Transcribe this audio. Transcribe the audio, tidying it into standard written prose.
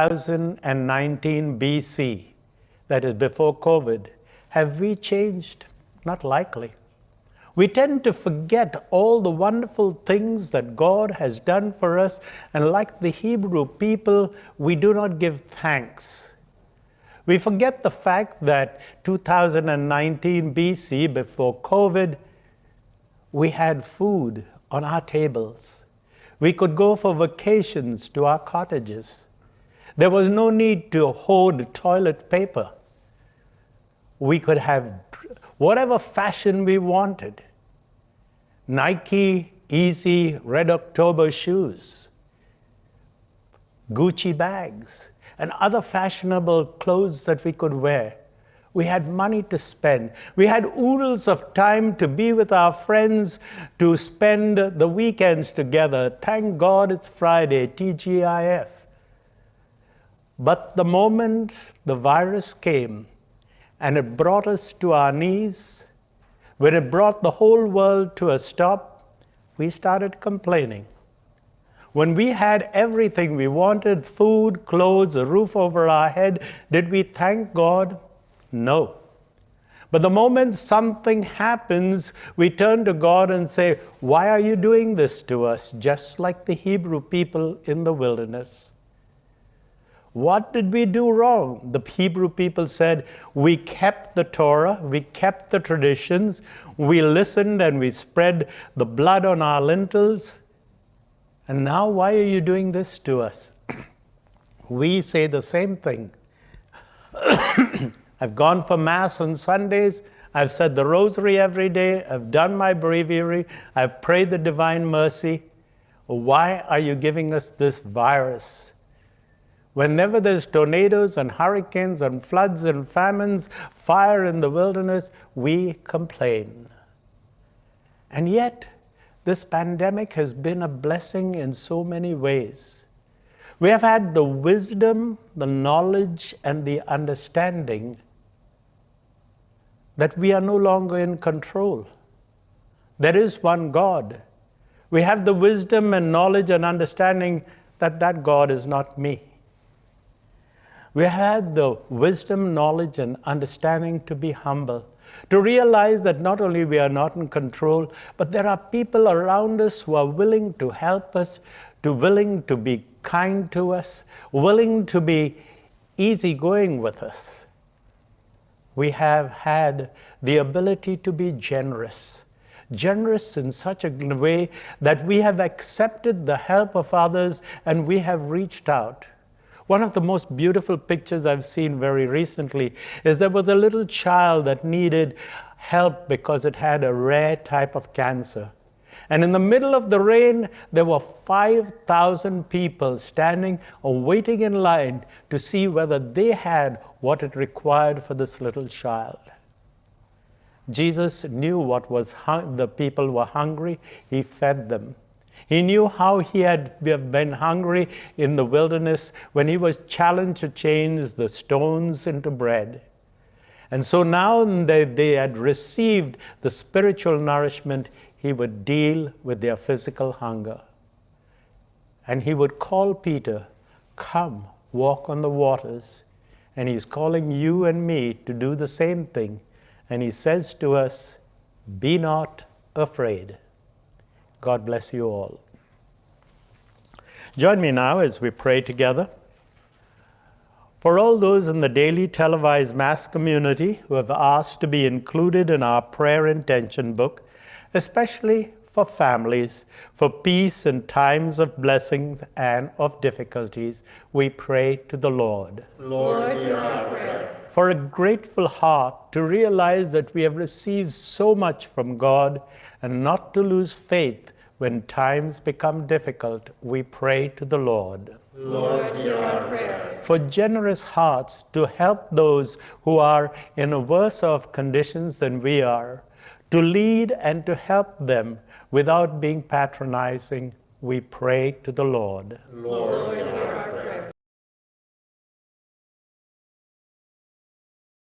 2019 BC, that is before COVID, have we changed? Not likely. We tend to forget all the wonderful things that God has done for us, and like the Hebrew people, we do not give thanks. We forget the fact that 2019 BC, before COVID, we had food on our tables. We could go for vacations to our cottages. There was no need to hoard toilet paper. We could have whatever fashion we wanted. Nike, Easy, Red October shoes, Gucci bags, and other fashionable clothes that we could wear. We had money to spend. We had oodles of time to be with our friends, to spend the weekends together. Thank God it's Friday, TGIF. But the moment the virus came and it brought us to our knees, when it brought the whole world to a stop, we started complaining. When we had everything we wanted, food, clothes, a roof over our head, did we thank God? No. But the moment something happens, we turn to God and say, why are you doing this to us? Just like the Hebrew people in the wilderness. What did we do wrong? The Hebrew people said, we kept the Torah, we kept the traditions, we listened and we spread the blood on our lintels. And now why are you doing this to us? We say the same thing. I've gone for Mass on Sundays, I've said the Rosary every day, I've done my breviary, I've prayed the Divine Mercy. Why are you giving us this virus? Whenever there's tornadoes and hurricanes and floods and famines, fire in the wilderness, we complain. And yet, this pandemic has been a blessing in so many ways. We have had the wisdom, the knowledge, and the understanding that we are no longer in control. There is one God. We have the wisdom and knowledge and understanding that that God is not me. We had the wisdom, knowledge, and understanding to be humble, to realize that not only we are not in control, but there are people around us who are willing to help us, willing to be kind to us, willing to be easygoing with us. We have had the ability to be generous in such a way that we have accepted the help of others and we have reached out. One of the most beautiful pictures I've seen very recently is there was a little child that needed help because it had a rare type of cancer. And in the middle of the rain, there were 5,000 people standing or waiting in line to see whether they had what it required for this little child. Jesus knew what was the people were hungry. He fed them. He knew how he had been hungry in the wilderness when he was challenged to change the stones into bread. And so now that they had received the spiritual nourishment, he would deal with their physical hunger. And he would call Peter, come, walk on the waters. And he's calling you and me to do the same thing. And he says to us, be not afraid. God bless you all. Join me now as we pray together. For all those in the daily televised Mass community who have asked to be included in our prayer intention book, especially for families, for peace in times of blessings and of difficulties, we pray to the Lord. Lord, hear our prayer. For a grateful heart to realize that we have received so much from God and not to lose faith when times become difficult, we pray to the Lord. Lord, hear our prayer. For generous hearts to help those who are in a worse off conditions than we are, to lead and to help them without being patronizing, we pray to the Lord. Lord, hear our prayer.